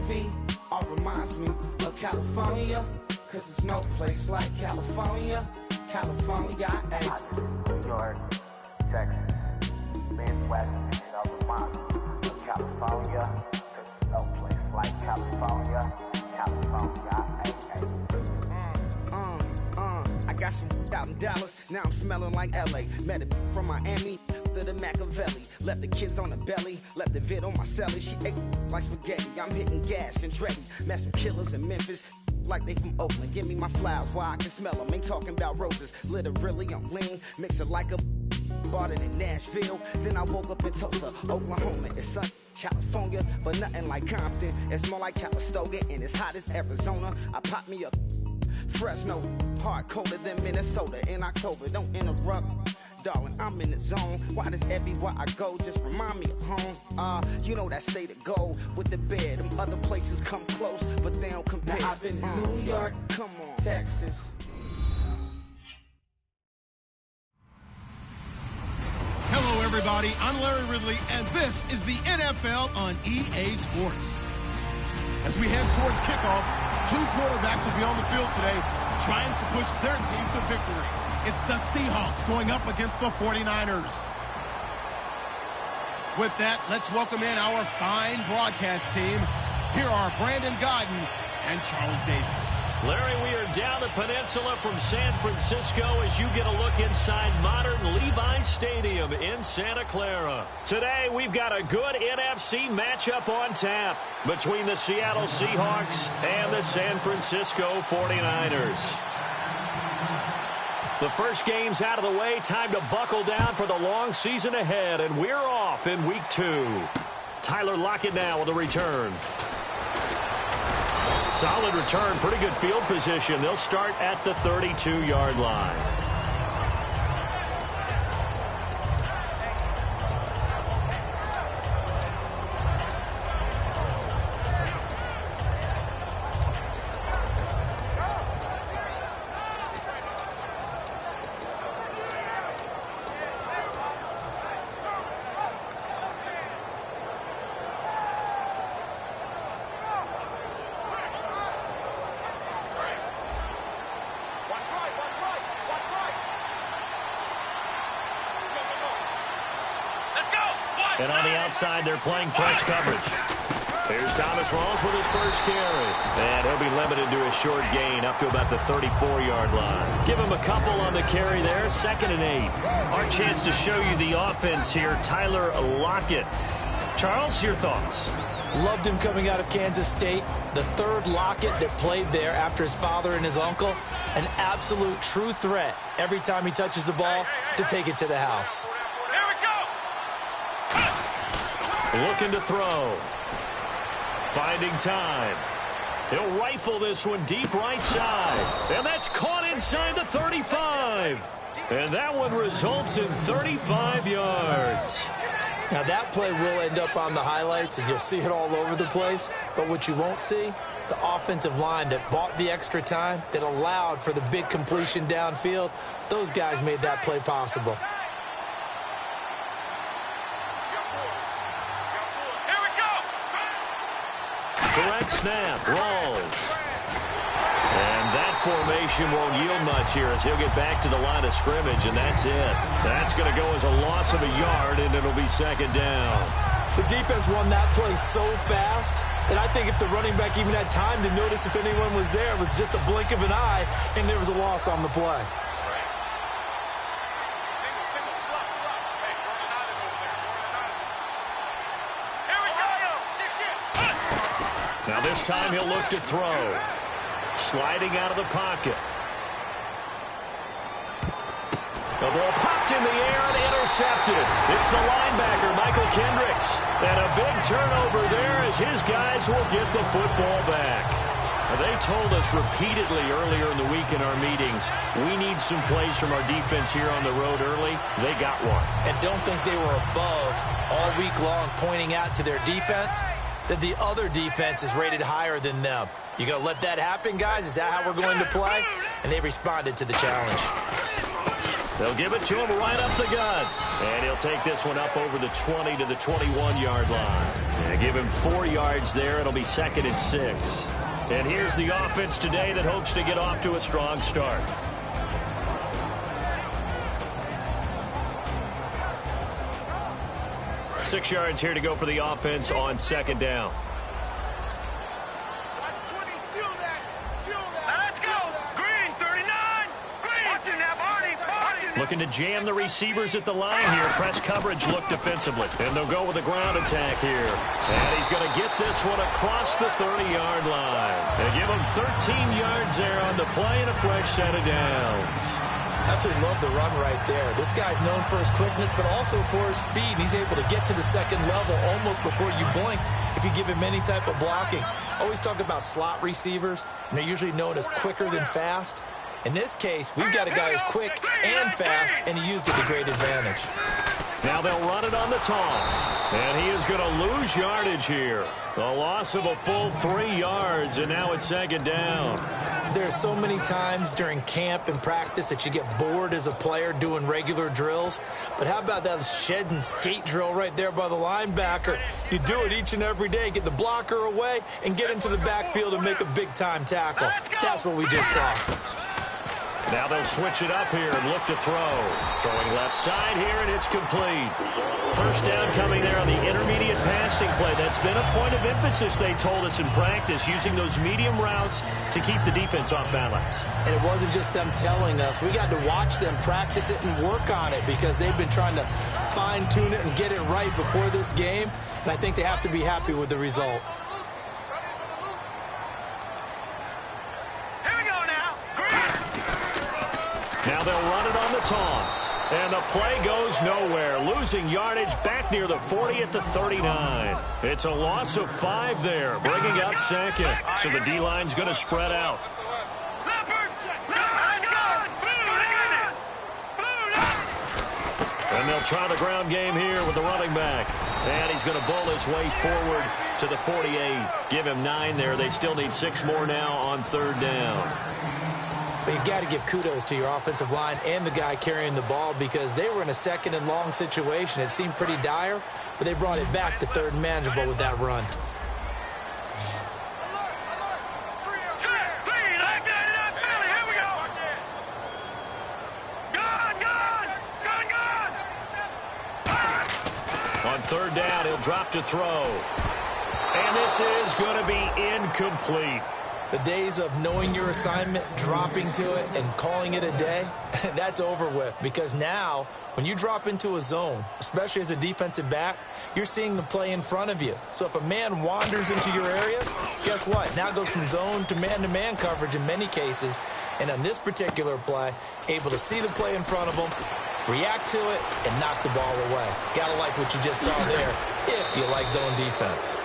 DMV all reminds me of California, cause there's no place like California. California, New York, Texas, Midwest, it all reminds me of California, cause there's no place like California. California, I got some out in Dallas, now I'm smelling like LA. Met a from Miami to the Machiavelli. Left the kids on the belly, left the vid on my celly. She ate like spaghetti, I'm hitting gas and Dreddy. Met some killers in Memphis, like they from Oakland. Give me my flowers while I can smell them. Ain't talking about roses, literally I'm lean. Mix it like a bought it in Nashville. Then I woke up in Tulsa, Oklahoma. It's sun, California, but nothing like Compton. It's more like Calistoga and it's hot as Arizona. I pop me a Fresno, hard colder than Minnesota in October. Don't interrupt, darling, I'm in the zone. Why does everywhere I go just remind me of home? You know that state of gold with the bed. Them other places come close, but they don't compare. Now I've been in New York, come on, Texas. Hello, everybody. I'm Larry Ridley, and this is the NFL on EA Sports. As we head towards kickoff, two quarterbacks will be on the field today trying to push their team to victory. It's the Seahawks going up against the 49ers. With that, let's welcome in our fine broadcast team. Here are Brandon Godden and Charles Davis. Larry, we are down the peninsula from San Francisco as you get a look inside modern Levi Stadium in Santa Clara. Today, we've got a good NFC matchup on tap between the Seattle Seahawks and the San Francisco 49ers. The first game's out of the way. Time to buckle down for the long season ahead, and we're off in week 2. Tyler Lockett now with a return. Solid return, pretty good field position. They'll start at the 32-yard line. And on the outside, they're playing press coverage. Here's Thomas Rawls with his first carry. And he'll be limited to a short gain up to about the 34-yard line. Give him a couple on the carry there, 2nd and 8. Our chance to show you the offense here, Tyler Lockett. Charles, your thoughts? Loved him coming out of Kansas State. The third Lockett that played there after his father and his uncle. An absolute true threat every time he touches the ball to take it to the house. Looking to throw. Finding time. He'll rifle this one deep right side. And that's caught inside the 35. And that one results in 35 yards. Now that play will end up on the highlights, and you'll see it all over the place. But what you won't see, the offensive line that bought the extra time, that allowed for the big completion downfield, those guys made that play possible. Direct snap, Rawls. And that formation won't yield much here as he'll get back to the line of scrimmage, and that's it. That's going to go as a loss of a yard, and it'll be 2nd down. The defense won that play so fast that I think if the running back even had time to notice if anyone was there, it was just a blink of an eye, and there was a loss on the play. Now this time he'll look to throw. Sliding out of the pocket. The ball popped in the air and intercepted. It's the linebacker, Michael Kendricks. And a big turnover there as his guys will get the football back. Now, they told us repeatedly earlier in the week in our meetings, we need some plays from our defense here on the road early. They got one. And don't think they were above all week long pointing out to their defense that the other defense is rated higher than them. You going to let that happen, guys? Is that how we're going to play? And they responded to the challenge. They'll give it to him right up the gut. And he'll take this one up over the 20 to the 21-yard line. And give him 4 yards there. It'll be 2nd and 6. And here's the offense today that hopes to get off to a strong start. 6 yards here to go for the offense on 2nd down. Looking to jam the receivers at the line here. Press coverage look defensively. And they'll go with a ground attack here. And he's going to get this one across the 30-yard line. They give him 13 yards there on the play and a fresh set of downs. Absolutely love the run right there. This guy's known for his quickness, but also for his speed. And he's able to get to the second level almost before you blink if you give him any type of blocking. Always talk about slot receivers, and they're usually known as quicker than fast. In this case, we've got a guy who's quick and fast, and he used it to great advantage. Now they'll run it on the toss. And he is going to lose yardage here. A loss of a full 3 yards, and now it's 2nd down. There's so many times during camp and practice that you get bored as a player doing regular drills. But how about that shed and skate drill right there by the linebacker? You do it each and every day. Get the blocker away and get into the backfield and make a big-time tackle. That's what we just saw. Now they'll switch it up here and look to throw. Throwing left side here, and it's complete. First down coming there on the intermediate passing play. That's been a point of emphasis, they told us in practice, using those medium routes to keep the defense off balance. And it wasn't just them telling us. We got to watch them practice it and work on it because they've been trying to fine-tune it and get it right before this game. And I think they have to be happy with the result. Now they'll run it on the toss. And the play goes nowhere. Losing yardage back near the 40 at the 39. It's a loss of 5 there, bringing up 2nd. So the D-line's going to spread out. And they'll try the ground game here with the running back. And he's going to bull his way forward to the 48. Give him 9 there. They still need 6 more now on 3rd down. But you've got to give kudos to your offensive line and the guy carrying the ball because they were in a 2nd and long situation. It seemed pretty dire, but they brought it back to 3rd and manageable with that run. On 3rd down, he'll drop to throw. And this is going to be incomplete. The days of knowing your assignment, dropping to it, and calling it a day, that's over with. Because now, when you drop into a zone, especially as a defensive back, you're seeing the play in front of you. So if a man wanders into your area, guess what? Now it goes from zone to man coverage in many cases. And on this particular play, able to see the play in front of him, react to it, and knock the ball away. Gotta like what you just saw there, if you like zone defense.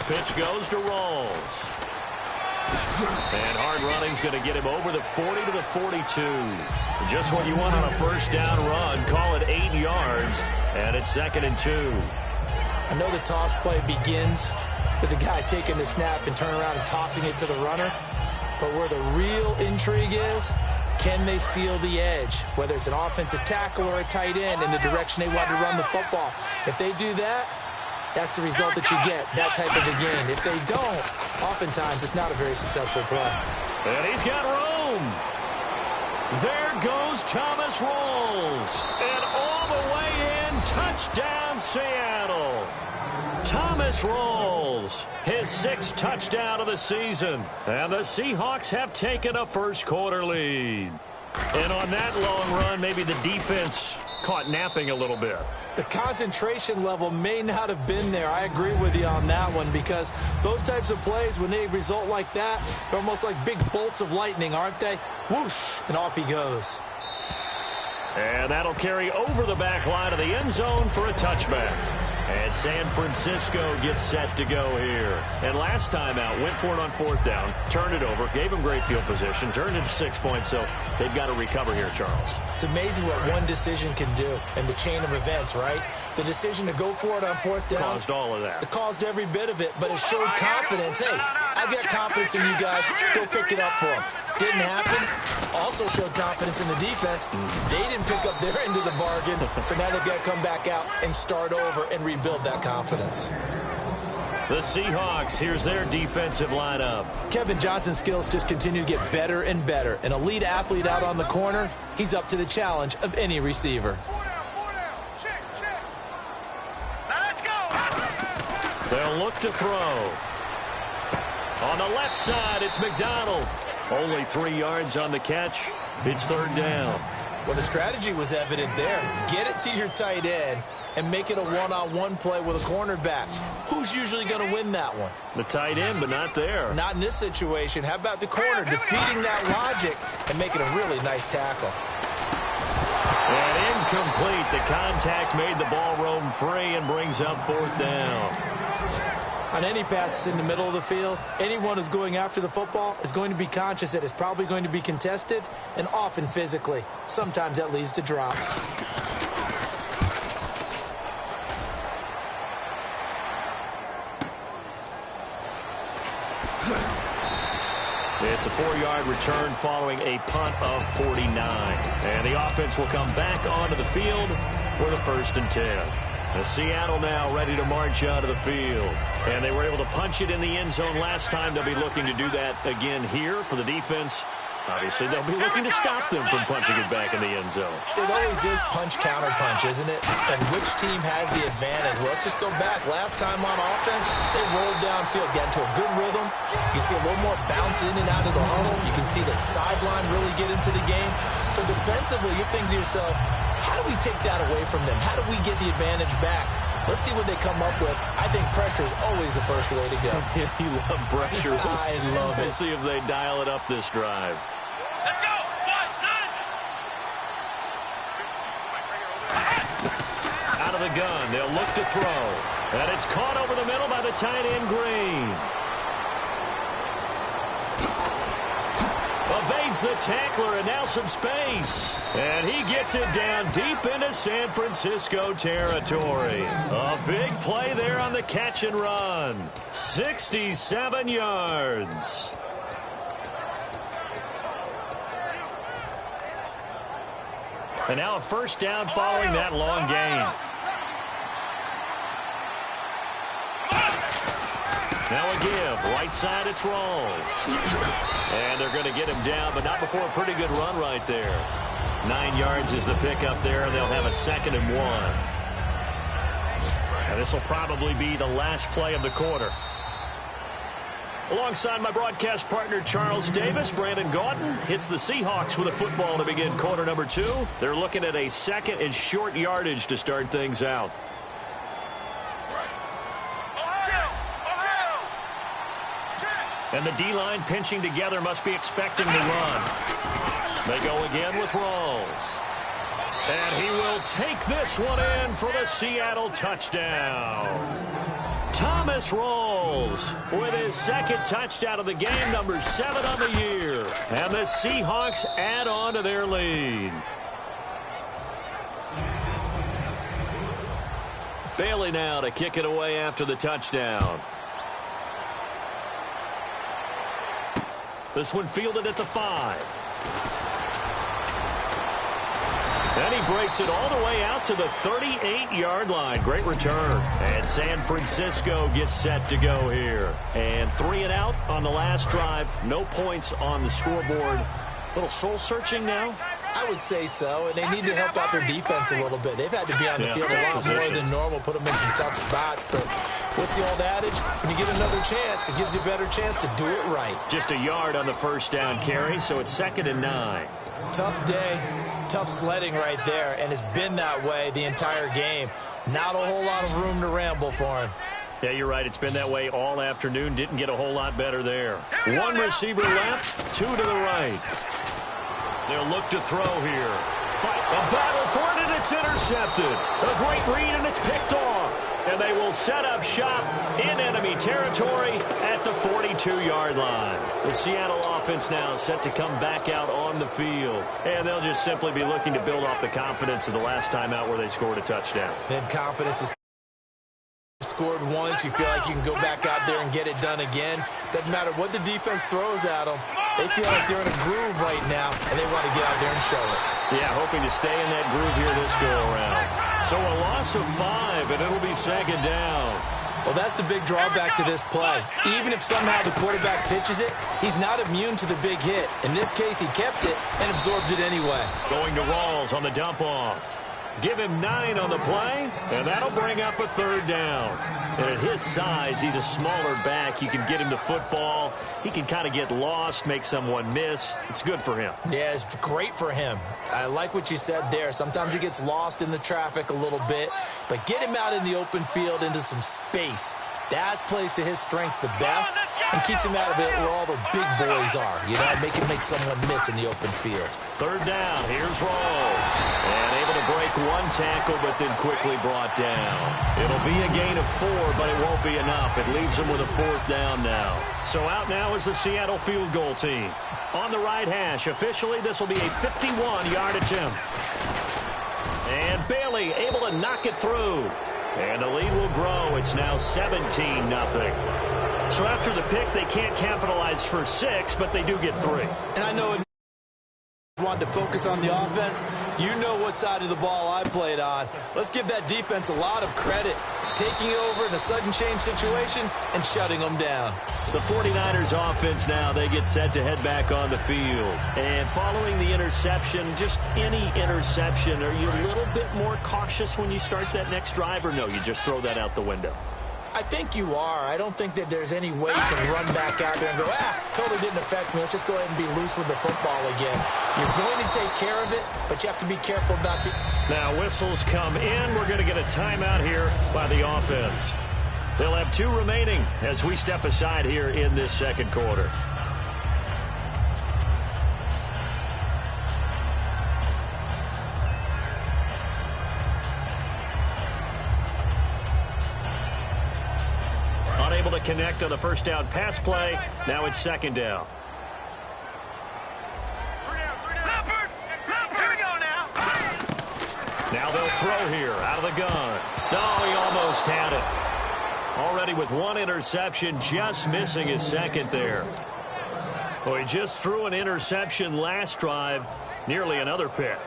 Pitch goes to Rawls. And hard running's going to get him over the 40 to the 42. Just what you want on a first down run. Call it 8 yards, and it's 2nd and 2. I know the toss play begins with the guy taking the snap and turning around and tossing it to the runner. But where the real intrigue is, can they seal the edge? Whether it's an offensive tackle or a tight end in the direction they want to run the football. If they do that, that's the result that you get, that type of a gain. If they don't, oftentimes it's not a very successful play. And he's got room. There goes Thomas Rawls. And all the way in, touchdown Seattle. Thomas Rawls, his 6th touchdown of the season. And the Seahawks have taken a first quarter lead. And on that long run, maybe the defense caught napping a little bit. The concentration level may not have been there. I agree with you on that one, because those types of plays, when they result like that, they're almost like big bolts of lightning, aren't they? Whoosh, and off he goes. And that'll carry over the back line of the end zone for a touchback. And San Francisco gets set to go here. And last time out, went for it on 4th down, turned it over, gave them great field position, turned it to 6 points, so they've got to recover here, Charles. It's amazing what one decision can do in the chain of events, right? The decision to go for it on 4th down. Caused all of that. It caused every bit of it, but it showed confidence. Hey, I've got confidence in you guys. Go pick it up for them. Didn't happen. Also showed confidence in the defense. They didn't pick up their end of the bargain, so now they've got to come back out and start over and rebuild that confidence. The Seahawks, here's their defensive lineup. Kevin Johnson's skills just continue to get better and better. An elite athlete out on the corner, he's up to the challenge of any receiver. They'll look to throw. On the left side, it's McDonald. Only 3 yards on the catch. It's 3rd down. Well, the strategy was evident there. Get it to your tight end and make it a one-on-one play with a cornerback. Who's usually going to win that one? The tight end, but not there. Not in this situation. How about the corner defeating that logic and making a really nice tackle? And incomplete. The contact made the ball roam free and brings up 4th down. On any passes in the middle of the field, anyone who's going after the football is going to be conscious that it's probably going to be contested, and often physically. Sometimes that leads to drops. It's a 4-yard return following a punt of 49. And the offense will come back onto the field with a 1st and 10. The Seattle now ready to march out of the field. And they were able to punch it in the end zone last time. They'll be looking to do that again here for the defense. Obviously, they'll be looking to stop them from punching it back in the end zone. It always is punch-counter-punch, isn't it? And which team has the advantage? Well, let's just go back. Last time on offense, they rolled downfield, got into a good rhythm. You can see a little more bounce in and out of the huddle. You can see the sideline really get into the game. So defensively, you're thinking to yourself, how do we take that away from them? How do we get the advantage back? Let's see what they come up with. I think pressure is always the first way to go. You love pressure. I love it. We'll see if they dial it up this drive. Let's go! Out of the gun, they'll look to throw. And it's caught over the middle by the tight end, Green. Evades the tackler, and now some space. And he gets it down deep into San Francisco territory. A big play there on the catch and run. 67 yards. And now a 1st down following that long gain. Now a give. Right side, it's Rawls. And they're going to get him down, but not before a pretty good run right there. 9 yards is the pickup there, and they'll have a 2nd and 1. And this will probably be the last play of the quarter. Alongside my broadcast partner, Charles Davis, Brandon Gaudin hits the Seahawks with a football to begin quarter number 2. They're looking at a 2nd and short yardage to start things out. And the D-line pinching together must be expecting the run. They go again with Rawls. And he will take this one in for the Seattle touchdown. Thomas Rawls with his 2nd touchdown of the game, number 7 on the year. And the Seahawks add on to their lead. Bailey now to kick it away after the touchdown. This one fielded at the 5. And he breaks it all the way out to the 38-yard line. Great return. And San Francisco gets set to go here. And 3 and out on the last drive. No points on the scoreboard. A little soul-searching now. I would say so, and they need to help out their defense a little bit. They've had to be on the field a lot more than normal, put them in some tough spots. But what's the old adage? When you get another chance, it gives you a better chance to do it right. Just a yard on the 1st down carry, so it's 2nd and 9. Tough day, tough sledding right there, and it's been that way the entire game. Not a whole lot of room to ramble for him. Yeah, you're right. It's been that way all afternoon. Didn't get a whole lot better there. One receiver left, two to the right. They'll look to throw here. Fight a battle for it, and it's intercepted. A great read, and it's picked off. And they will set up shop in enemy territory at the 42-yard line. The Seattle offense now set to come back out on the field. And they'll just simply be looking to build off the confidence of the last time out where they scored a touchdown. Then confidence is scored once. You feel like you can go back out there and get it done again. Doesn't matter what the defense throws at them. They feel like they're in a groove right now, and they want to get out there and show it. Yeah, hoping to stay in that groove here this go-around. So a loss of 5, and it'll be second down. Well, that's the big drawback to this play. Even if somehow the quarterback pitches it, he's not immune to the big hit. In this case, he kept it and absorbed it anyway. Going to Rawls on the dump-off. Give him 9 on the play, and that'll bring up a third down. And at his size, he's a smaller back. You can get him the football. He can kind of get lost, make someone miss. It's good for him. Yeah, it's great for him. I like what you said there. Sometimes he gets lost in the traffic a little bit, but get him out in the open field into some space. That plays to his strengths the best and keeps him out of it where all the big boys are. You know, make him make someone miss in the open field. Third down. Here's Rawls. And able to break one tackle, but then quickly brought down. It'll be a gain of 4, but it won't be enough. It leaves them with a 4th down now. So out now is the Seattle field goal team. On the right hash, officially, this will be a 51-yard attempt. And Bailey able to knock it through. And the lead will grow. It's now 17-0. So after the pick, they can't capitalize for 6, but they do get 3. And I know it wanted to focus on the offense. You know what side of the ball I played on. Let's give that defense a lot of credit. Taking it over in a sudden change situation and shutting them down. The 49ers offense now, they get set to head back on the field. And following the interception, just any interception, are you a little bit more cautious when you start that next drive, or no, you just throw that out the window? I think you are. I don't think that there's any way you can run back out there and go, totally didn't affect me. Let's just go ahead and be loose with the football again. You're going to take care of it, but you have to be careful about the... Now whistles come in. We're going to get a timeout here by the offense. They'll have 2 remaining as we step aside here in this second quarter. Unable to connect on the first down pass play. Now it's second down. Now they'll throw here out of the gun. No, he almost had it. Already with 1 interception, just missing his second there. Well, he just threw an interception last drive, nearly another pick.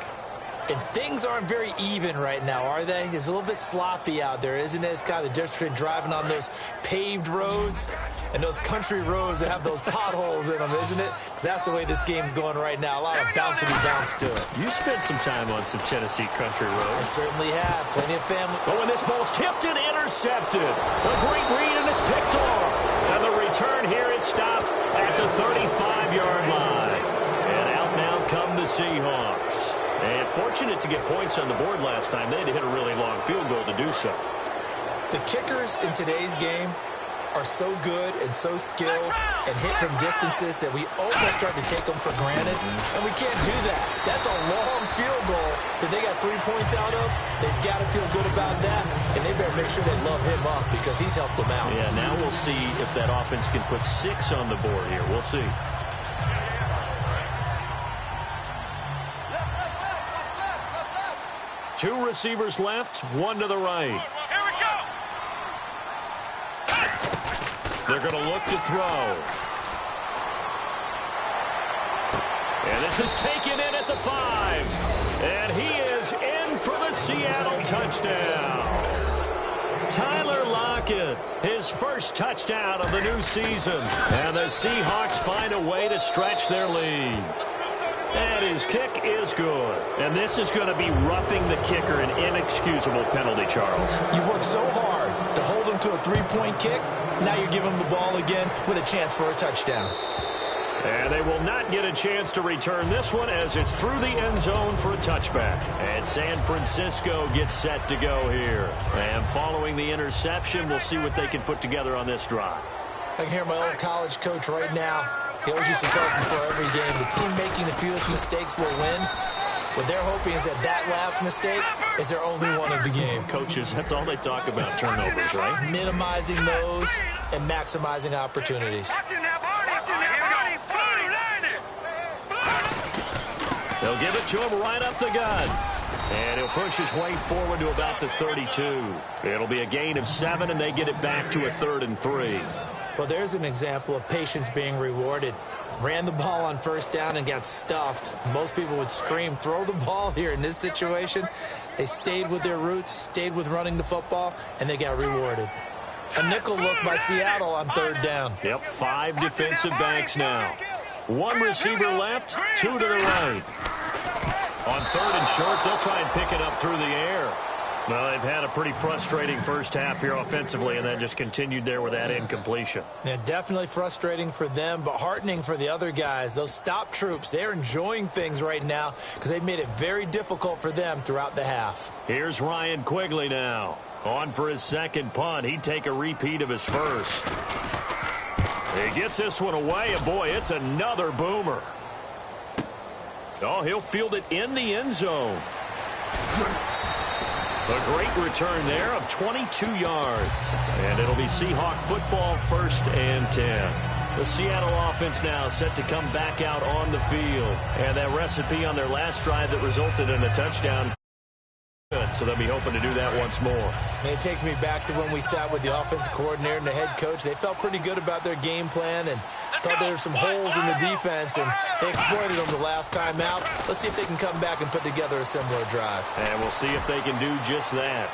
And things aren't very even right now, are they? It's a little bit sloppy out there, isn't it? It's kind of the difference between driving on those paved roads and those country roads that have those potholes in them, isn't it? Because that's the way this game's going right now. A lot of bouncy-bounce to it. You spent some time on some Tennessee country roads. I certainly have. Plenty of family. But when this ball's tipped and intercepted, a great read, and it's picked off. And the return here is stopped at the 35-yard line. And out now come the Seahawks. And fortunate to get points on the board last time. They had to hit a really long field goal to do so. The kickers in today's game are so good and so skilled and hit from distances that we almost start to take them for granted. And we can't do that. That's a long field goal that they got 3 points out of. They've got to feel good about that. And they better make sure they love him up because he's helped them out. Yeah, now we'll see if that offense can put 6 on the board here. We'll see. Two receivers left, 1 to the right. Here we go. They're going to look to throw. And this is taken in at the 5. And he is in for the Seattle touchdown. Tyler Lockett, his first touchdown of the new season. And the Seahawks find a way to stretch their lead. And his kick is good. And this is going to be roughing the kicker, an inexcusable penalty, Charles. You've worked so hard to hold him to a 3-point kick. Now you're giving him the ball again with a chance for a touchdown. And they will not get a chance to return this one as it's through the end zone for a touchback. And San Francisco gets set to go here. And following the interception, we'll see what they can put together on this drive. I can hear my old college coach right now. He always used to tell us before every game, the team making the fewest mistakes will win. What they're hoping is that that last mistake is their only one of the game. Coaches, that's all they talk about, turnovers, right? Minimizing those and maximizing opportunities. They'll give it to him right up the gut. And he'll push his way forward to about the 32. It'll be a gain of 7, and they get it back to a 3rd and 3. Well, there's an example of patience being rewarded. Ran the ball on first down and got stuffed. Most people would scream, throw the ball here. In this situation, they stayed with their roots, stayed with running the football, and they got rewarded. A nickel look by Seattle on 3rd down. Yep, 5 defensive backs now. 1 receiver left, 2 to the right. On 3rd and short, they'll try and pick it up through the air. Well, they've had a pretty frustrating first half here offensively, and then just continued there with that incompletion. Yeah, definitely frustrating for them, but heartening for the other guys. Those stop troops, they're enjoying things right now because they've made it very difficult for them throughout the half. Here's Ryan Quigley now. On for his second punt. He'd take a repeat of his first. He gets this one away, and boy, it's another boomer. Oh, he'll field it in the end zone. A great return there of 22 yards. And it'll be Seahawk football, 1st and 10. The Seattle offense now set to come back out on the field. And that recipe on their last drive that resulted in a touchdown. So they'll be hoping to do that once more. And it takes me back to when we sat with the offensive coordinator and the head coach. They felt pretty good about their game plan and thought there were some holes in the defense, and they exploited them the last time out. Let's see if they can come back and put together a similar drive. And we'll see if they can do just that.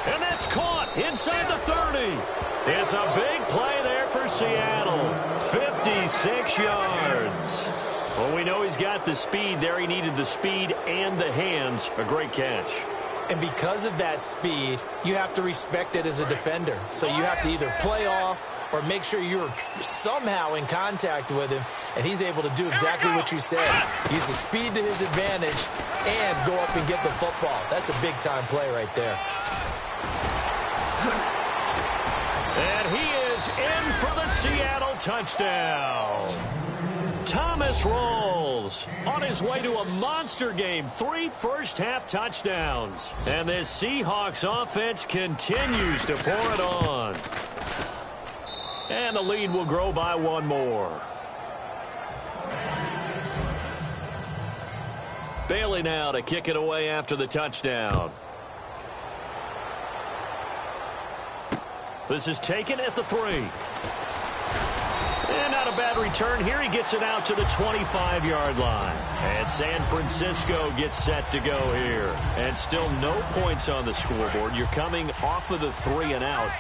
And that's caught inside the 30. It's a big play there for Seattle. 56 yards. Well, we know he's got the speed there. He needed the speed and the hands. A great catch. And because of that speed, you have to respect it as a defender. So you have to either play off or make sure you're somehow in contact with him, and he's able to do exactly what you said. Use the speed to his advantage and go up and get the football. That's a big-time play right there. And he is in for the Seattle touchdown. Thomas Rawls on his way to a monster game. 3 first-half touchdowns. And this Seahawks offense continues to pour it on. And the lead will grow by 1 more. Bailey now to kick it away after the touchdown. This is taken at the 3. And not a bad return here. He gets it out to the 25-yard line. And San Francisco gets set to go here. And still no points on the scoreboard. You're coming off of the 3 and out.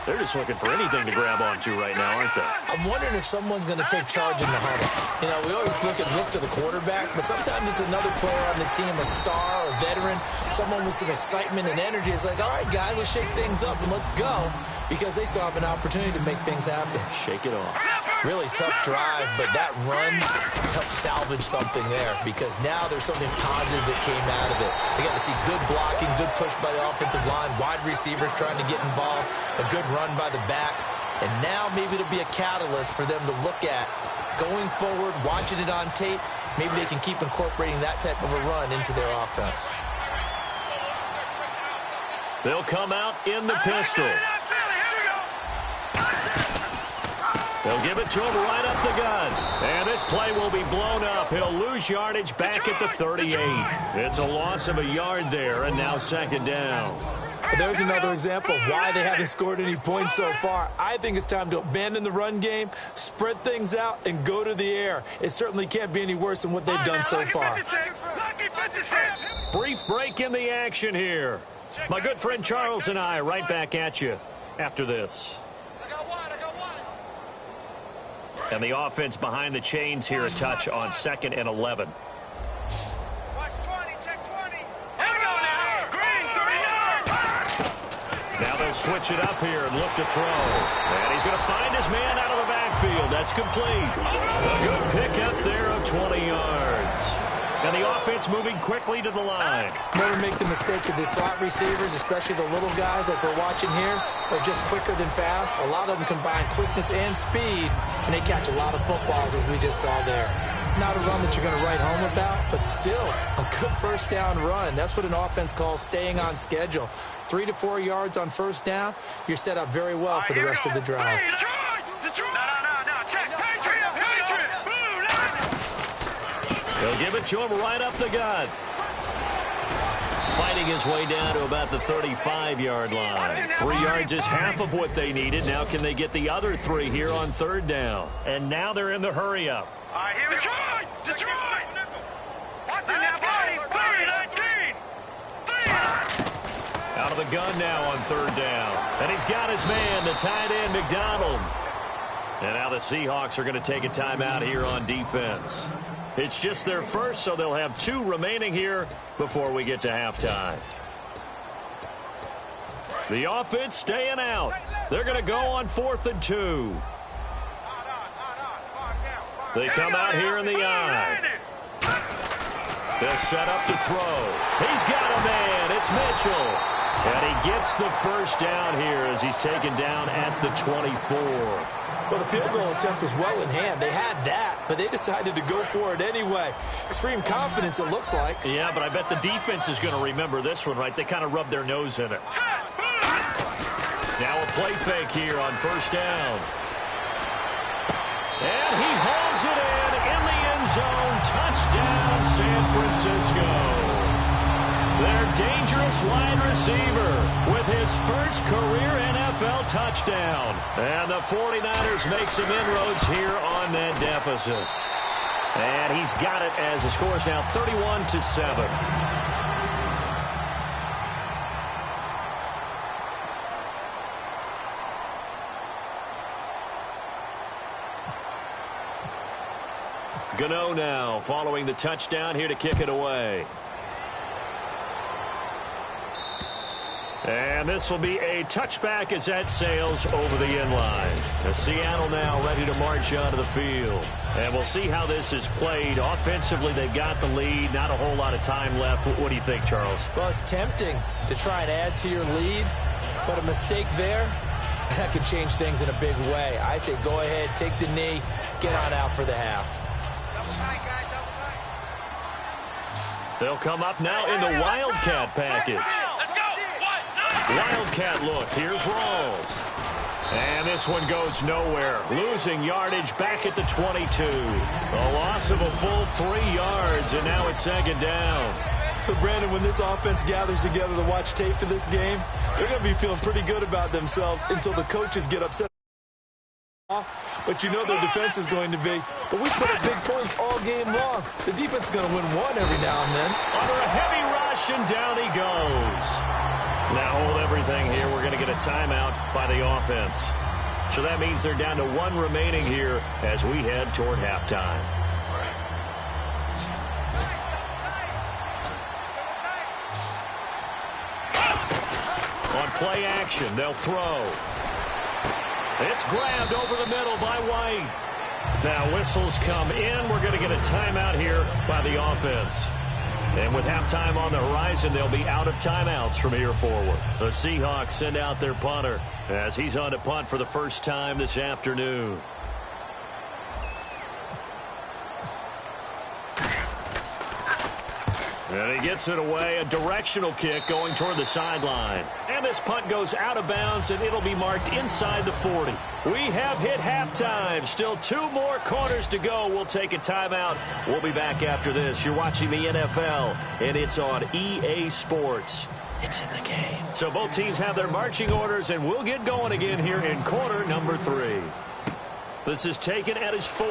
They're just looking for anything to grab onto right now, aren't they? I'm wondering if someone's going to take charge in the huddle. You know, we always look to the quarterback, but sometimes it's another player on the team, a star or veteran, someone with some excitement and energy. It's like, all right, guys, let's shake things up and let's go, because they still have an opportunity to make things happen. Shake it off. Really tough drive, but that run helped salvage something there, because now there's something positive that came out of it. They got to see good blocking, good push by the offensive line, wide receivers trying to get involved, a good run by the back, and now maybe it'll be a catalyst for them to look at going forward, watching it on tape. Maybe they can keep incorporating that type of a run into their offense. They'll come out in the pistol. They'll give it to him right up the gut. And this play will be blown up. He'll lose yardage back at the 38. It's a loss of a yard there, and now 2nd down. There's another example of why they haven't scored any points so far. I think it's time to abandon the run game, spread things out, and go to the air. It certainly can't be any worse than what they've done so far. Brief break in the action here. My good friend Charles and I right back at you after this. And the offense behind the chains here, a touch on 2nd and 11. Now they'll switch it up here and look to throw. And he's going to find his man out of the backfield. backfield. That's complete. A good pickup there of 20 yards. And the offense moving quickly to the line. Never make the mistake that the slot receivers, especially the little guys like we're watching here, are just quicker than fast. A lot of them combine quickness and speed, and they catch a lot of footballs, as we just saw there. Not a run that you're going to write home about, but still a good first down run. That's what an offense calls staying on schedule. 3 to 4 yards on first down, you're set up very well for the rest of the drive. He'll give it to him right up the gut. Fighting his way down to about the 35-yard line. 3 yards is half of what they needed. Now can they get the other 3 here on third down? And now they're in the hurry-up. All right, here we go. Detroit! Watch it now, buddy. 19. Out of the gun now on third down. And he's got his man, the tight end, McDonald. And now the Seahawks are going to take a timeout here on defense. It's just their first, so they'll have 2 remaining here before we get to halftime. The offense staying out. They're going to go on 4th and 2. They come out here in the eye. They'll set up to throw. He's got a man. It's Mitchell. And he gets the first down here as he's taken down at the 24. Well, the field goal attempt was well in hand. They had that, but they decided to go for it anyway. Extreme confidence, it looks like. Yeah, but I bet the defense is going to remember this one, right? They kind of rubbed their nose in it. Now a play fake here on first down. And he hauls it in the end zone. Touchdown, San Francisco. Their dangerous wide receiver with his first career NFL touchdown. And the 49ers make some inroads here on that deficit. And he's got it as the score is now 31-7. Gano now following the touchdown here to kick it away. And this will be a touchback as that sails over the end line. The Seattle now ready to march onto the field. And we'll see how this is played. Offensively, they've got the lead. Not a whole lot of time left. What do you think, Charles? Well, it's tempting to try and add to your lead, but a mistake there, that could change things in a big way. I say go ahead, take the knee, get on out for the half. They'll come up now in the Wildcat package. Wildcat look. Here's Rawls. And this one goes nowhere. Losing yardage back at the 22. A loss of a full 3 yards, and now it's second down. So, Brandon, when this offense gathers together to watch tape for this game, they're going to be feeling pretty good about themselves until the coaches get upset. But you know their defense is going to be. But we put up big points all game long. The defense is going to win one every now and then. Under a heavy rush, and down he goes. Now hold everything here. We're going to get a timeout by the offense. So that means they're down to 1 remaining here as we head toward halftime. On play action, they'll throw. It's grabbed over the middle by White. Now whistles come in. We're going to get a timeout here by the offense. And with halftime on the horizon, they'll be out of timeouts from here forward. The Seahawks send out their punter as he's on to punt for the first time this afternoon. And he gets it away, a directional kick going toward the sideline. And this punt goes out of bounds, and it'll be marked inside the 40. We have hit halftime. Still 2 more quarters to go. We'll take a timeout. We'll be back after this. You're watching the NFL, and it's on EA Sports. It's in the game. So both teams have their marching orders, and we'll get going again here in quarter number 3. This is taken at his 4.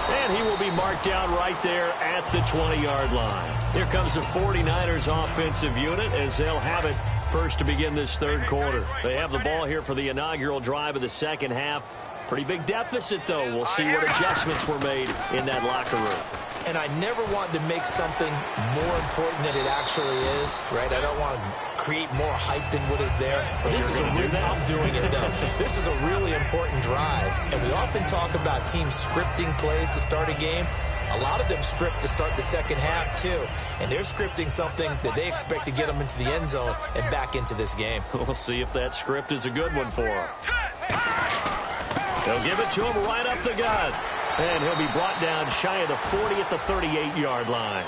And he will be marked down right there at the 20-yard line. Here comes the 49ers offensive unit as they'll have it first to begin this third quarter. They have the ball here for the inaugural drive of the second half. Pretty big deficit, though. We'll see what adjustments were made in that locker room. and I never want to make something more important than it actually is, right? I don't want to create more hype than what is there. But this is I'm doing it, though. This is a really important drive, and we often talk about teams scripting plays to start a game. A lot of them script to start the second half, too. And they're scripting something that they expect to get them into the end zone and back into this game. We'll see if that script is a good one for them. They'll give it to him right up the gut. And he'll be brought down shy of the 40 at the 38-yard line.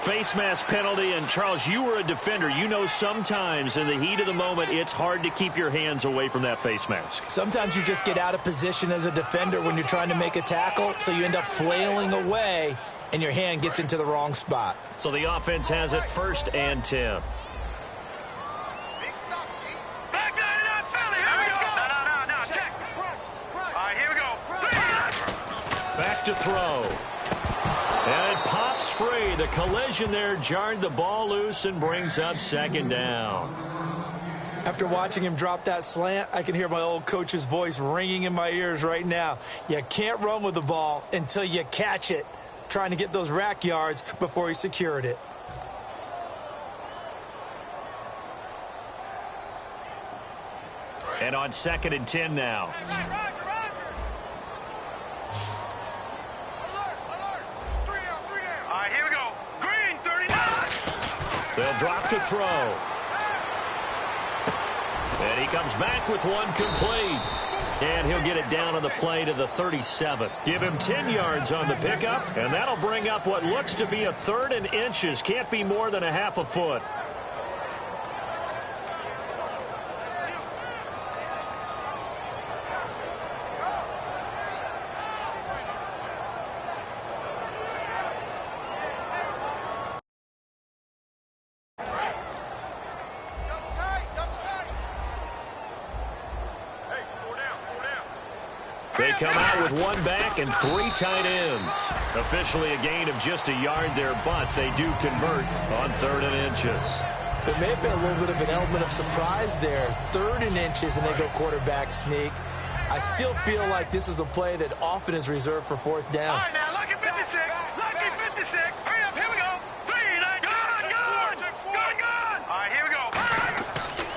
Face mask penalty, and Charles, you were a defender. You know sometimes in the heat of the moment, it's hard to keep your hands away from that face mask. Sometimes you just get out of position as a defender when you're trying to make a tackle, so you end up flailing away, and your hand gets into the wrong spot. So the offense has it 1st and 10. Back to throw. And it pops free. The collision there jarred the ball loose and brings up 2nd down. After watching him drop that slant, I can hear my old coach's voice ringing in my ears right now. You can't run with the ball until you catch it, trying to get those rack yards before he secured it. And on 2nd and 10 now. They'll drop to throw. And he comes back with one complete. And he'll get it down on the play to the 37. Give him 10 yards on the pickup, and that'll bring up what looks to be a 3rd and inches. Can't be more than a half a foot. They come out with one back and 3 tight ends. Officially a gain of just a yard there, but they do convert on 3rd and inches. There may have been a little bit of an element of surprise there. 3rd and inches, and they go quarterback sneak. I still feel like this is a play that often is reserved for 4th down. All right, now, lucky 56. Lucky 56. Hurry up, here we go. 3, 9, gone. All right, here we go.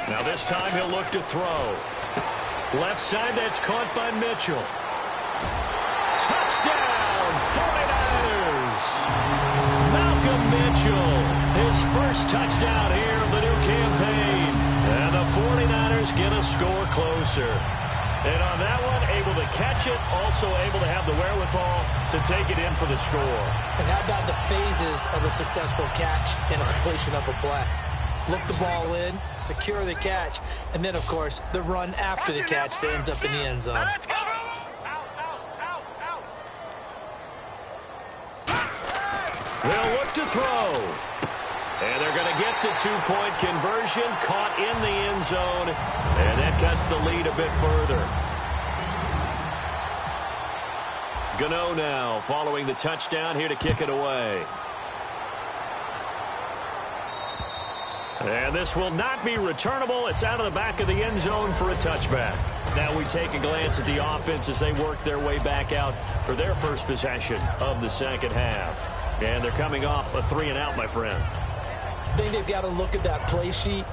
Now this time he'll look to throw. Left side, that's caught by Mitchell. Touchdown, 49ers! Malcolm Mitchell, his first touchdown here of the new campaign. And the 49ers get a score closer. And on that one, able to catch it, also able to have the wherewithal to take it in for the score. And how about the phases of a successful catch and a completion of a play? Look the ball in, secure the catch, and then, of course, the run after the catch that ends up in the end zone. They'll look to throw. And they're going to get the 2-point conversion, caught in the end zone, and that cuts the lead a bit further. Gano now following the touchdown here to kick it away. And this will not be returnable. It's out of the back of the end zone for a touchback. Now we take a glance at the offense as they work their way back out for their first possession of the second half. And they're coming off a 3-and-out, my friend. I think they've got to look at that play sheet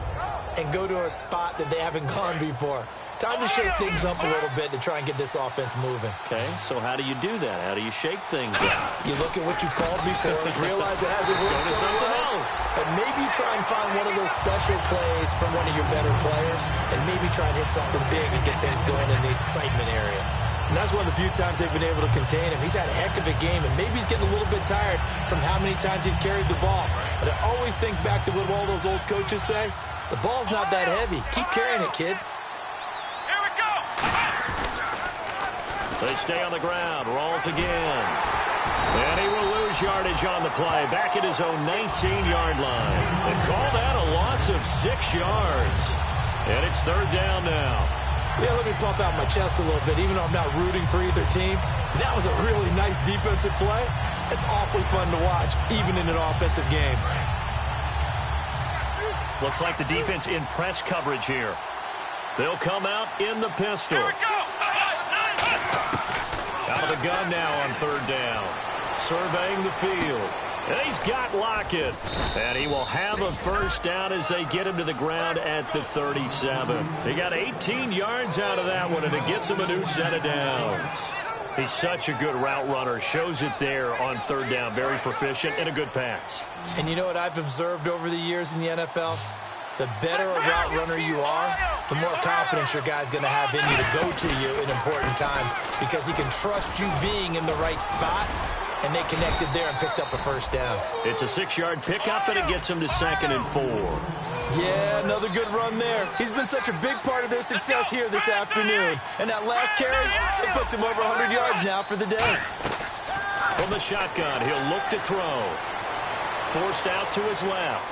and go to a spot that they haven't gone before. Time to shake things up a little bit to try and get this offense moving. Okay, so how do you do that? How do you shake things up? You look at what you've called before, realize it hasn't worked so something well, else. and maybe try and find one of those special plays from one of your better players, and maybe try and hit something big and get things going in the excitement area. And that's one of the few times they've been able to contain him. He's had a heck of a game, and maybe he's getting a little bit tired from how many times he's carried the ball. But I always think back to what all those old coaches say. The ball's not that heavy. Keep carrying it, kid. They stay on the ground. Rolls again. And he will lose yardage on the play. Back at his own 19-yard line. And call that a loss of 6 yards. And it's 3rd down now. Yeah, let me pump out my chest a little bit, even though I'm not rooting for either team. That was a really nice defensive play. It's awfully fun to watch, even in an offensive game. Looks like the defense in press coverage here. They'll come out in the pistol. Here we go. Out of the gun now on 3rd down. surveying the field. And he's got Lockett. And he will have a first down as they get him to the ground at the 37. They got 18 yards out of that one, and it gets him a new set of downs. He's such a good route runner. Shows it there on third down. Very proficient and a good pass. And you know what I've observed over the years in the NFL? The better a route runner you are, the more confidence your guy's going to have in you to go to you in important times because he can trust you being in the right spot, and they connected there and picked up a first down. It's a 6-yard pickup, and it gets him to 2nd and 4. Yeah, another good run there. He's been such a big part of their success here this afternoon. And that last carry, it puts him over 100 yards now for the day. From the shotgun, he'll look to throw. Forced out to his left.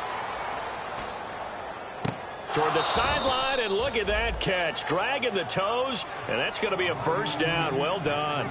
Toward the sideline, and look at that catch. Dragging the toes, and that's going to be a first down. Well done.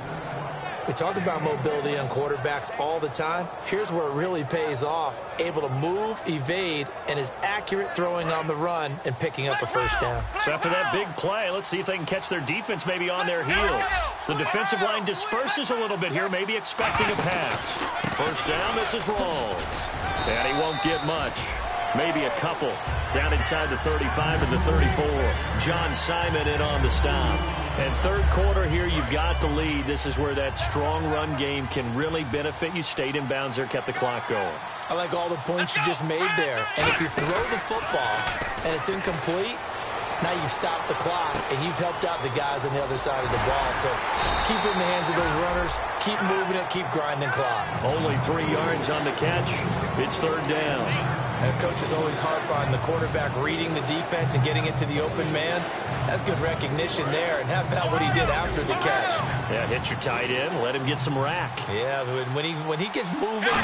We talk about mobility on quarterbacks all the time. Here's where it really pays off. Able to move, evade, and is accurate throwing on the run and picking up a first down. So after that big play, let's see if they can catch their defense maybe on their heels. The defensive line disperses a little bit here, maybe expecting a pass. First down, this is Rawls. And he won't get much. Maybe a couple. Down inside the 35 and the 34. John Simon in on the stop. And third quarter here, you've got the lead. This is where that strong run game can really benefit you. Stayed in bounds there, kept the clock going. I like all the points you just made there. And if you throw the football and it's incomplete, now you've stopped the clock and you've helped out the guys on the other side of the ball. So keep it in the hands of those runners. Keep moving it. Keep grinding clock. Only 3 yards on the catch. It's third down. And coaches always harp on the quarterback reading the defense and getting it to the open man. That's good recognition there. And how about what he did after the catch? Yeah, hit your tight end. Let him get some rack. Yeah, when he gets moving,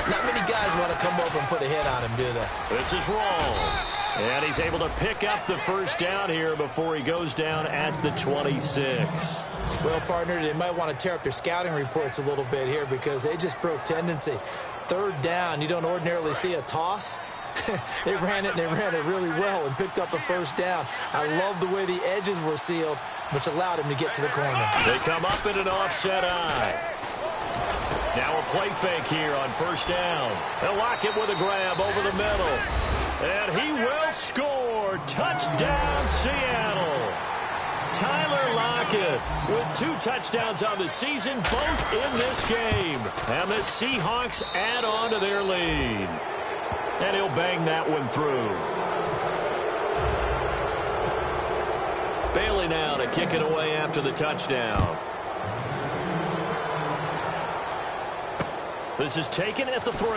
not many guys want to come over and put a hit on him, do they? This is Rawls. And he's able to pick up the first down here before he goes down at the 26. Well, partner, they might want to tear up their scouting reports a little bit here because they just broke tendency. Third down, you don't ordinarily see a toss. They ran it really well and picked up the first down. I love the way the edges were sealed, which allowed him to get to the corner. They come up in an offset eye. Now a play fake here on first down. They'll lock it with a grab over the middle. And he will score. Touchdown, Seattle. Tyler Lockett with 2 touchdowns on the season, both in this game. And the Seahawks add on to their lead. And he'll bang that one through. Bailey now to kick it away after the touchdown. This is taken at the 3.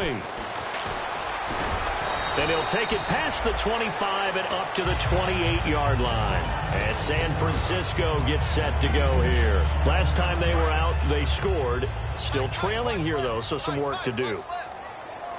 Then he'll take it past the 25 and up to the 28-yard line. And San Francisco gets set to go here. Last time they were out, they scored. Still trailing here, though, so some work to do.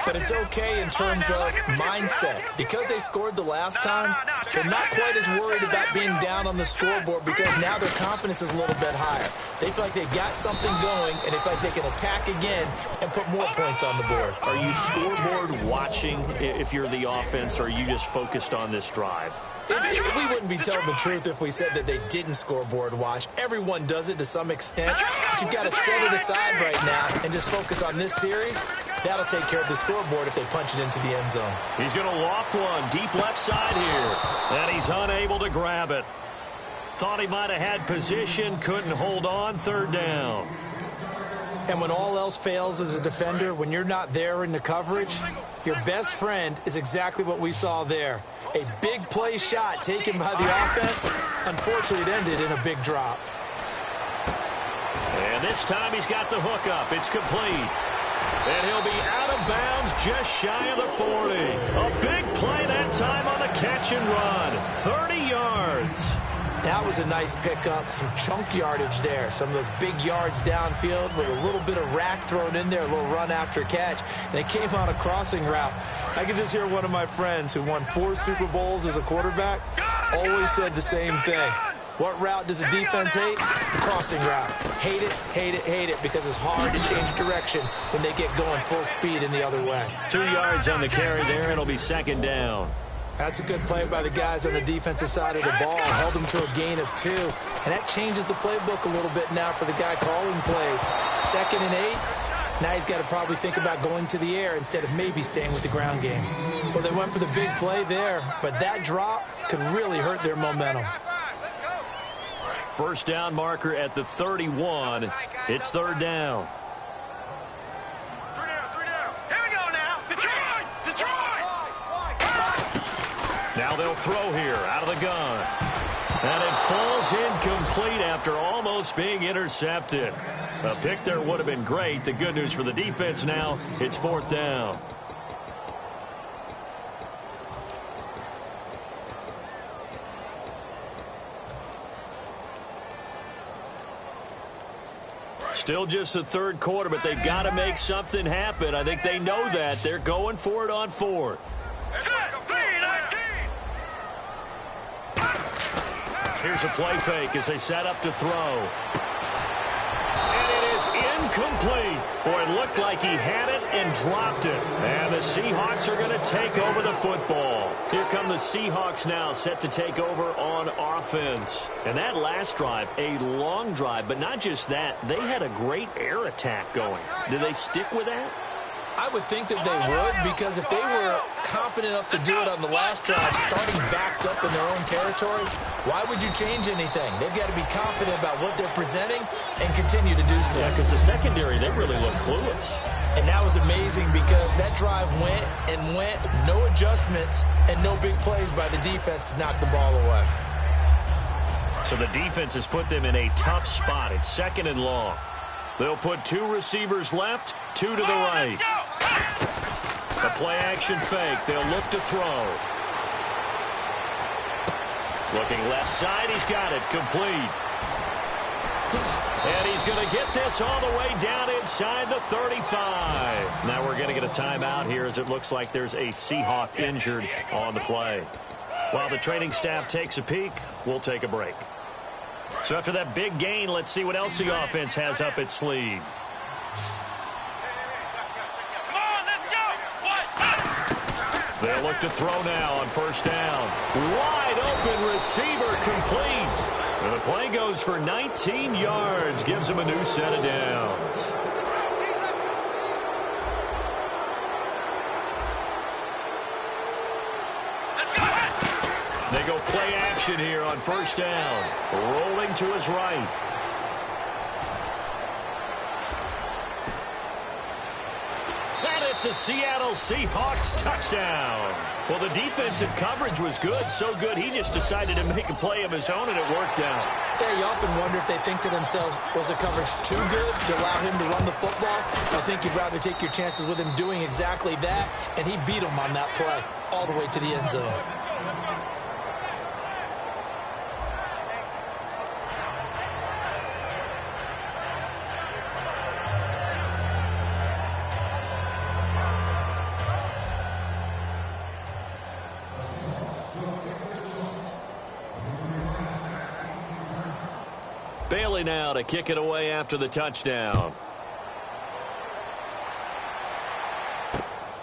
But it's okay in terms of mindset. Because they scored the last time, they're not quite as worried about being down on the scoreboard because now their confidence is a little bit higher. They feel like they've got something going, and they feel like they can attack again and put more points on the board. Are you scoreboard watching if you're the offense, or are you just focused on this drive? We wouldn't be telling the truth if we said that they didn't scoreboard watch. Everyone does it to some extent, but you've got to set it aside right now and just focus on this series. That'll take care of the scoreboard if they punch it into the end zone. He's going to loft one deep left side here, and he's unable to grab it. Thought he might have had position, couldn't hold on, third down. And when all else fails as a defender, when you're not there in the coverage, your best friend is exactly what we saw there. A big play shot taken by the offense. Unfortunately, it ended in a big drop. And this time he's got the hook up. It's complete. And he'll be out of bounds just shy of the 40. A big play that time on the catch and run. 30 yards. That was a nice pickup, some chunk yardage there. Some of those big yards downfield with a little bit of rack thrown in there, a little run after catch. And it came on a crossing route. I could just hear one of my friends who won 4 Super Bowls as a quarterback always said the same thing. What route does a defense hate? The crossing route. Hate it, hate it, hate it, because it's hard to change direction when they get going full speed in the other way. 2 yards on the carry there. It'll be second down. That's a good play by the guys on the defensive side of the ball. Held them to a gain of 2. And that changes the playbook a little bit now for the guy calling plays. 2nd and 8. Now he's got to probably think about going to the air instead of maybe staying with the ground game. Well, they went for the big play there, but that drop could really hurt their momentum. First down marker at the 31. It's third down. Here we go now. Detroit! Detroit! Now they'll throw here out of the gun. And it falls incomplete after almost being intercepted. A pick there would have been great. The good news for the defense now, it's fourth down. Still just the third quarter, but they've got to make something happen. I think they know that. They're going for it on fourth. Here's a play fake as they set up to throw. And it is incomplete. Boy, it looked like he had it and dropped it. And the Seahawks are going to take over the football. Here come the Seahawks now, set to take over on offense. And that last drive, a long drive, but not just that. They had a great air attack going. Do they stick with that? I would think that they would, because if they were confident enough to do it on the last drive, starting backed up in their own territory, why would you change anything? They've got to be confident about what they're presenting and continue to do so. Yeah, because the secondary, they really look clueless. And that was amazing because that drive went and went, no adjustments and no big plays by the defense to knock the ball away. So the defense has put them in a tough spot. It's second and long. They'll put two receivers left, two to the right. The play-action fake. They'll look to throw. Looking left side. He's got it. Complete. And he's going to get this all the way down inside the 35. Now we're going to get a timeout here as it looks like there's a Seahawk injured on the play. While the training staff takes a peek, we'll take a break. So after that big gain, let's see what else the offense has up its sleeve. They'll look to throw now on first down. Wide open receiver, complete. And the play goes for 19 yards, gives him a new set of downs. They go play action here on first down. Rolling to his right. And it's a Seattle Seahawks touchdown. Well, the defensive coverage was good, so good he just decided to make a play of his own, and it worked out. Yeah, you often wonder if they think to themselves, was the coverage too good to allow him to run the football? I think you'd rather take your chances with him doing exactly that, and he beat him on that play all the way to the end zone. Bailey now to kick it away after the touchdown.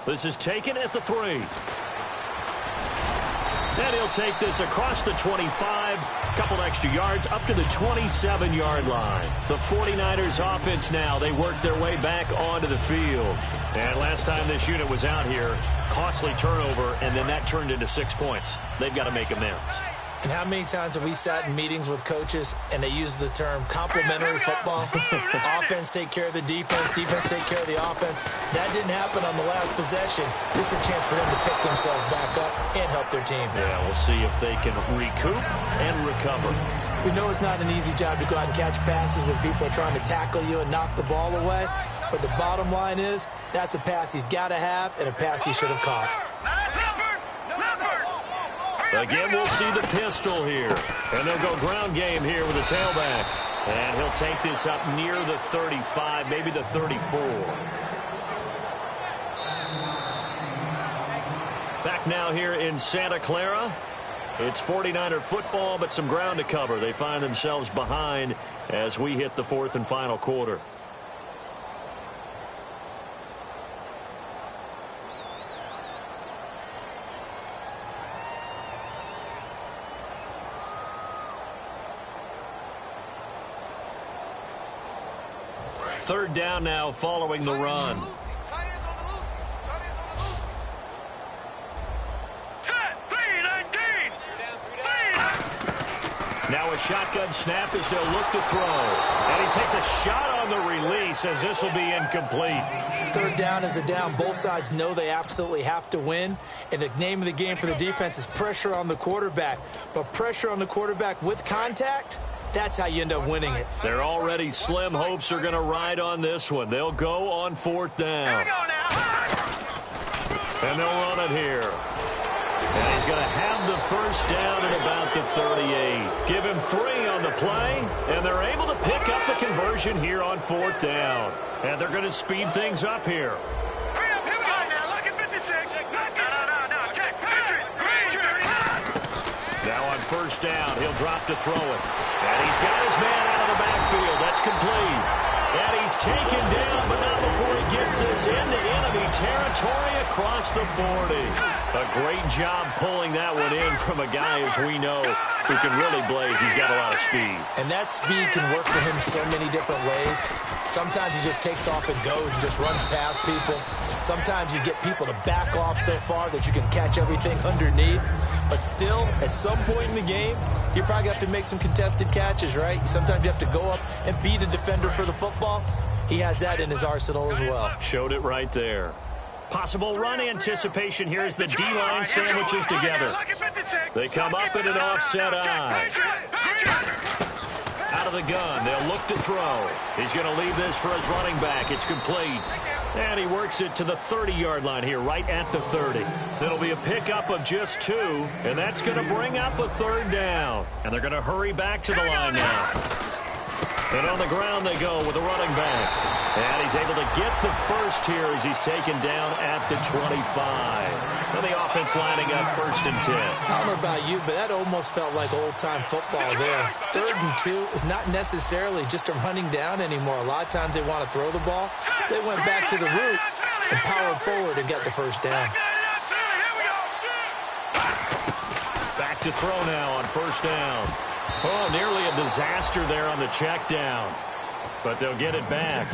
This is taken at the 3. And he'll take this across the 25, couple extra yards up to the 27-yard line. The 49ers offense now, they work their way back onto the field. And last time this unit was out here, costly turnover, and then that turned into 6 points. They've got to make amends. And how many times have we sat in meetings with coaches and they use the term complementary football? Offense take care of the defense, defense take care of the offense. That didn't happen on the last possession. This is a chance for them to pick themselves back up and help their team. Yeah, we'll see if they can recoup and recover. We know it's not an easy job to go out and catch passes when people are trying to tackle you and knock the ball away. But the bottom line is, that's a pass he's got to have and a pass he should have caught. Again, we'll see the pistol here. And they'll go ground game here with a tailback. And he'll take this up near the 35, maybe the 34. Back now here in Santa Clara. It's 49er football, but some ground to cover. They find themselves behind as we hit the fourth and final quarter. third down now following the run. Now a shotgun snap as they'll look to throw. And he takes a shot on the release as this will be incomplete. Third down is a down. Both sides know they absolutely have to win. And the name of the game for the defense is pressure on the quarterback. But pressure on the quarterback with contact, that's how you end up winning it. Their already slim hopes are going to ride on this one. They'll go on fourth down. And they'll run it here. And he's going to have the first down at about the 38. Give him 3 on the play, and they're able to pick up the conversion here on fourth down. And they're going to speed things up here. Hurry up, here we go now. Look at 56. No. Check. Now on first down, he'll drop to throw it. And he's got his man out of the backfield. That's complete. And he's taken down, but not before he gets this into enemy territory across the 40. A great job pulling that one in from a guy, as we know, who can really blaze. He's got a lot of speed. And that speed can work for him so many different ways. Sometimes he just takes off and goes and just runs past people. Sometimes you get people to back off so far that you can catch everything underneath. But still, at some point in the game, you probably have to make some contested catches, right? Sometimes you have to go up and beat a defender for the football. He has that in his arsenal as well. Showed it right there. Possible run anticipation here as the D-line sandwiches together. They come up in an offset eye. Out of the gun, they'll look to throw. He's going to leave this for his running back. It's complete. And he works it to the 30-yard line here, right at the 30. It'll be a pickup of just 2, and that's going to bring up a third down. And they're going to hurry back to the line now. And on the ground they go with the running back. And he's able to get the first here as he's taken down at the 25. And the offense lining up 1st and 10. I don't know about you, but that almost felt like old-time football there. 3rd and 2 is not necessarily just a running down anymore. A lot of times they want to throw the ball. They went back to the roots and powered forward and got the first down. Back to throw now on first down. Oh, nearly a disaster there on the check down. But they'll get it back.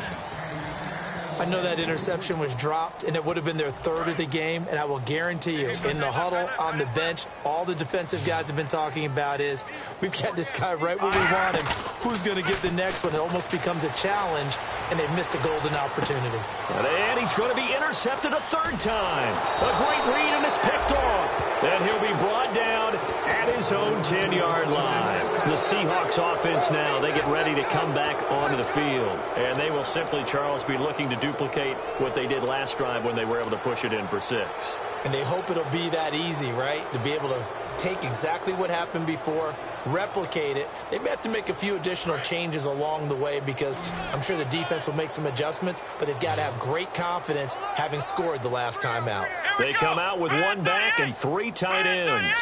I know that interception was dropped, and it would have been their 3rd of the game, and I will guarantee you, in the huddle, on the bench, all the defensive guys have been talking about is, we've got this guy right where we want him. Who's going to get the next one? It almost becomes a challenge, and they've missed a golden opportunity. And he's going to be intercepted a 3rd time. A great read, and it's picked off. And he'll be brought down at his own 10-yard line. The Seahawks offense now, they get ready to come back onto the field. And they will simply, Charles, be looking to duplicate what they did last drive when they were able to push it in for 6. And they hope it'll be that easy, right? To be able to take exactly what happened before, replicate it. They may have to make a few additional changes along the way because I'm sure the defense will make some adjustments, but they've got to have great confidence having scored the last time out. They come out with 1 back and 3 tight ends.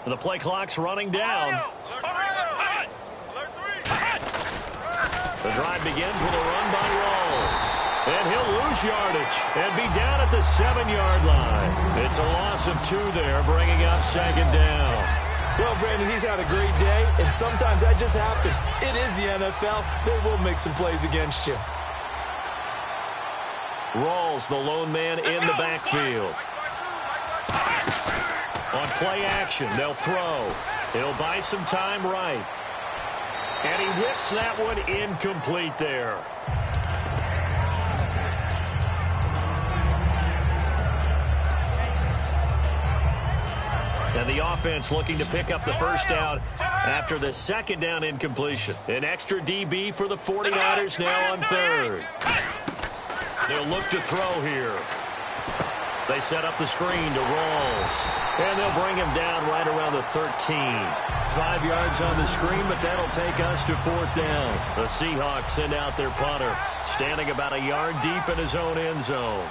The play clock's running down. The drive begins with a run by Rawls. And he'll lose yardage and be down at the 7-yard line. It's a loss of 2 there, bringing up 2nd down. Well, Brandon, he's had a great day, and sometimes that just happens. It is the NFL. They will make some plays against you. Rawls, the lone man in the backfield. On play action, they'll throw. It'll buy some time right. And he whips that one incomplete there. And the offense looking to pick up the first down after the 2nd down incompletion. An extra DB for the 49ers now on 3rd. They'll look to throw here. They set up the screen to Rawls. And they'll bring him down right around the 13. 5 yards on the screen, but that'll take us to 4th down. The Seahawks send out their punter, standing about a yard deep in his own end zone.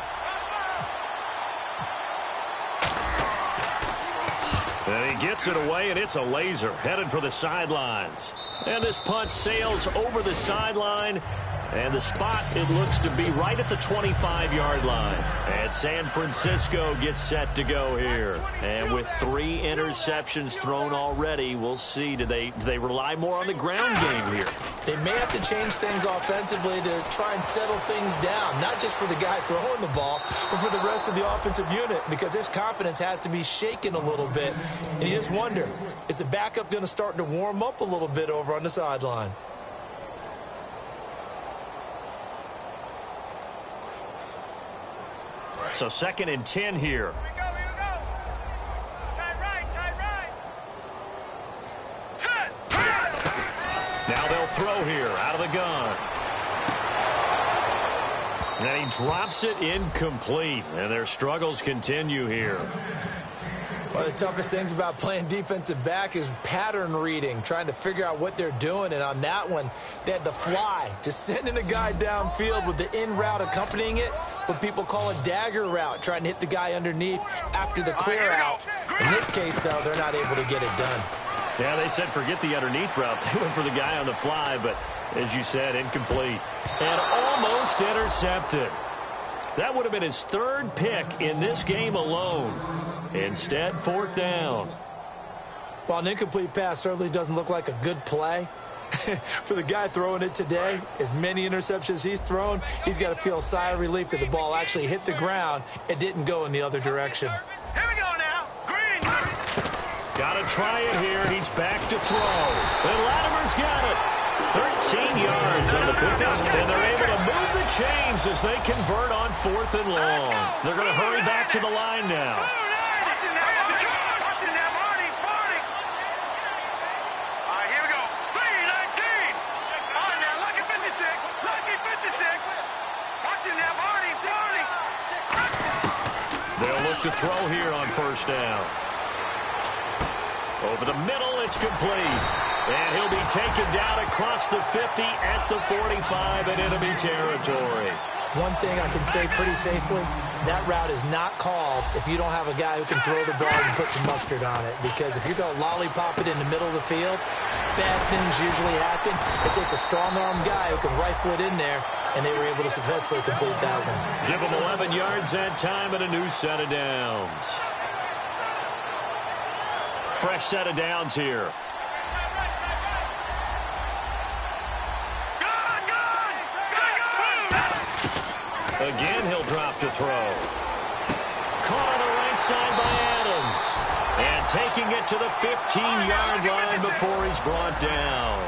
And he gets it away, and it's a laser headed for the sidelines. And this punt sails over the sideline And the spot, it looks to be right at the 25-yard line. And San Francisco gets set to go here. And with 3 interceptions thrown already, we'll see. Do they rely more on the ground game here? They may have to change things offensively to try and settle things down, not just for the guy throwing the ball, but for the rest of the offensive unit, because his confidence has to be shaken a little bit. And you just wonder, is the backup going to start to warm up a little bit over on the sideline? So 2nd and 10 here. Here we go. Tight right. Set. Now they'll throw here out of the gun. And he drops it incomplete. And their struggles continue here. One of the toughest things about playing defensive back is pattern reading, trying to figure out what they're doing. And on that one, they had the fly, just sending a guy downfield with the in route accompanying it, what people call a dagger route, trying to hit the guy underneath after the clear out. In this case, though, they're not able to get it done. Yeah, they said forget the underneath route. They went for the guy on the fly, but as you said, incomplete. And almost intercepted. That would have been his 3rd pick in this game alone. Instead, 4th down. While an incomplete pass certainly doesn't look like a good play, for the guy throwing it today, as many interceptions he's thrown, he's got to feel a sigh of relief that the ball actually hit the ground and didn't go in the other direction. Here we go now. Green. Got to try it here. He's back to throw. And Latimer's got it. 13 yards on the pickup, and they're able to move the chains as they convert on 4th and long. They're going to hurry back to the line now. They'll look to throw here on 1st down. Over the middle, it's complete. And he'll be taken down across the 50 at the 45 in enemy territory. One thing I can say pretty safely, that route is not called if you don't have a guy who can throw the ball and put some mustard on it. Because if you're going to lollipop it in the middle of the field, bad things usually happen. It takes a strong-armed guy who can rifle it in there, and they were able to successfully complete that one. Give them 11 yards that time and a new set of downs. Fresh set of downs here. Again, he'll drop to throw. Caught on the right side by Adams. And taking it to the 15-yard line before he's brought down.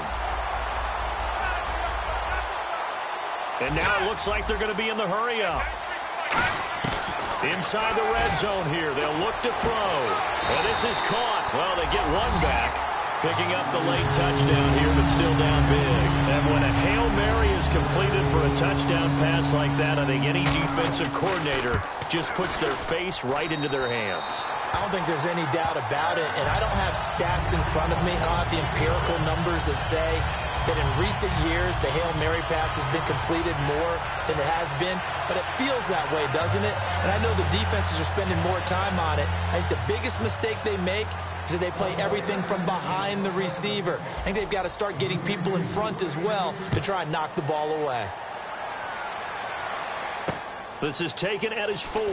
And now it looks like they're going to be in the hurry-up. Inside the red zone here, they'll look to throw. And this is caught. Well, they get one back. Picking up the late touchdown here, but still down big. And when a Hail Mary is completed for a touchdown pass like that, I think any defensive coordinator just puts their face right into their hands. I don't think there's any doubt about it, and I don't have stats in front of me. I don't have the empirical numbers that say that in recent years the Hail Mary pass has been completed more than it has been, but it feels that way, doesn't it? And I know the defenses are spending more time on it. I think the biggest mistake they make is that they play everything from behind the receiver. I think they've got to start getting people in front as well to try and knock the ball away. This is taken at his 4.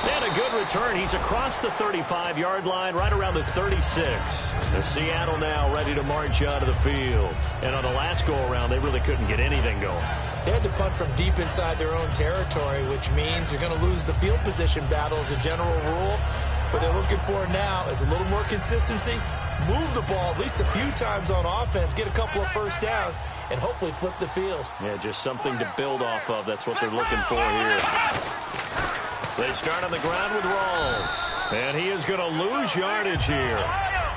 And a good return. He's across the 35-yard line, right around the 36. And Seattle now ready to march out of the field. And on the last go-around, they really couldn't get anything going. They had to punt from deep inside their own territory, which means you're going to lose the field position battle as a general rule. What they're looking for now is a little more consistency, move the ball at least a few times on offense, get a couple of first downs, and hopefully flip the field. Yeah, just something to build off of. That's what they're looking for here. They start on the ground with Rawls. And he is going to lose yardage here.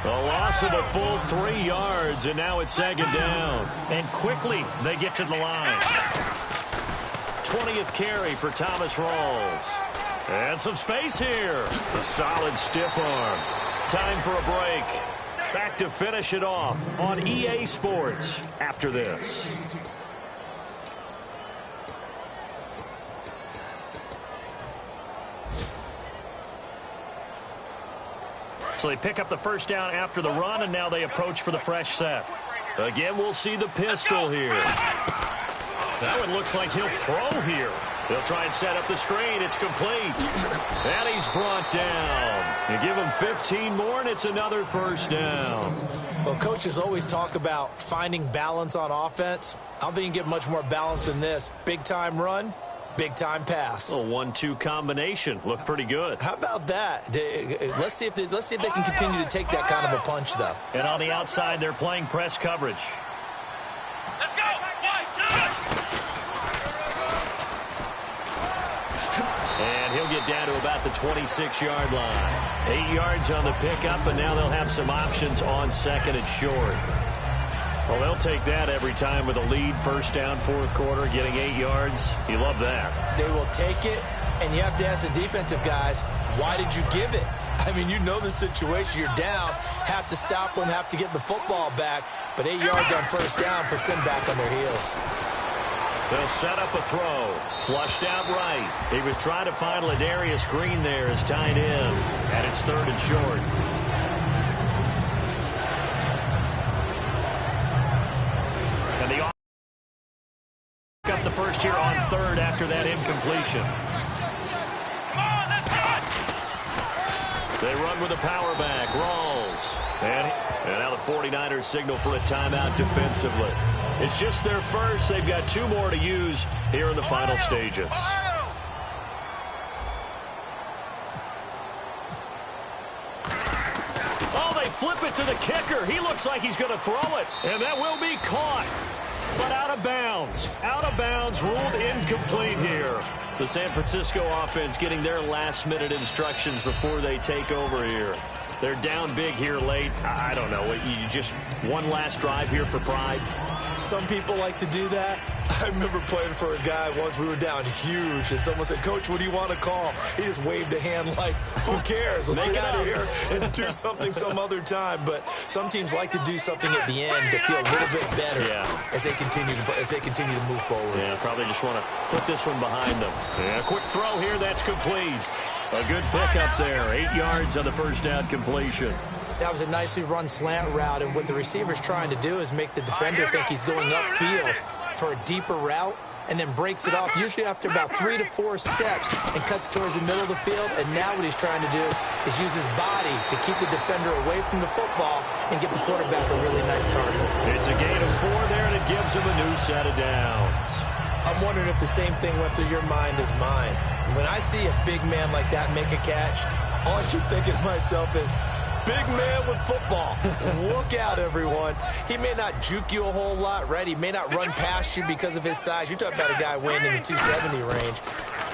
A loss of a full 3 yards, and now it's 2nd down. And quickly, they get to the line. 20th carry for Thomas Rawls. And some space here. A solid stiff arm. Time for a break. Back to finish it off on EA Sports after this. So they pick up the first down after the run, and now they approach for the fresh set. Again, we'll see the pistol here. That one looks like he'll throw here. He'll try and set up the screen. It's complete. And he's brought down. You give him 15 more, and it's another first down. Well, coaches always talk about finding balance on offense. I don't think you can get much more balance than this. Big-time run, big-time pass. A 1-2 combination. Looked pretty good. How about that? Let's see if they can continue to take that kind of a punch, though. And on the outside, they're playing press coverage. Let's go. 1, 2. And he'll get down to about the 26-yard line. 8 yards on the pickup, and now they'll have some options on second and short. Well, they'll take that every time with a lead, first down, fourth quarter, getting 8 yards. You love that. They will take it, and you have to ask the defensive guys, why did you give it? I mean, you know the situation. You're down, have to stop them, have to get the football back, but 8 yards on first down puts them back on their heels. They'll set up a throw. Flushed out right. He was trying to find Ladarius Green there as tight end. And it's third and short. And the up the first here on third after that incompletion. Come on, let's go. They run with a power back. Rawls. And now the 49ers signal for a timeout defensively. It's just their first. They've got 2 more to use here in the final stages. Oh, they flip it to the kicker. He looks like he's going to throw it. And that will be caught. But out of bounds. Out of bounds, ruled incomplete here. The San Francisco offense getting their last-minute instructions before they take over here. They're down big here late. I don't know. You just one last drive here for pride. Some people like to do that. I remember playing for a guy once. We were down huge, and someone said, "Coach, what do you want to call?" He just waved a hand like, who cares? Let's get out of here and do something some other time. But some teams like to do something at the end to feel a little bit better as they continue to move forward. Yeah, probably just want to put this one behind them. Yeah, quick throw here. That's complete. A good pickup there. 8 yards on the first down completion. That was a nicely run slant route, and what the receiver's trying to do is make the defender think he's going upfield for a deeper route, and then breaks it off, usually after about 3 to 4 steps, and cuts towards the middle of the field. And now what he's trying to do is use his body to keep the defender away from the football and get the quarterback a really nice target. It's a gain of 4 there, and it gives him a new set of downs. I'm wondering if the same thing went through your mind as mine. When I see a big man like that make a catch, all I keep thinking to myself is, big man with football. Look out, everyone. He may not juke you a whole lot, right? He may not run past you because of his size. You're talking about a guy weighing in the 270 range.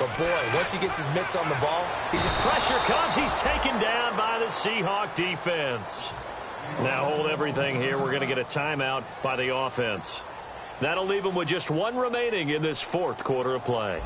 But, boy, once he gets his mitts on the ball, pressure comes. He's taken down by the Seahawk defense. Now hold everything here. We're going to get a timeout by the offense. That'll leave him with just 1 remaining in this fourth quarter of play.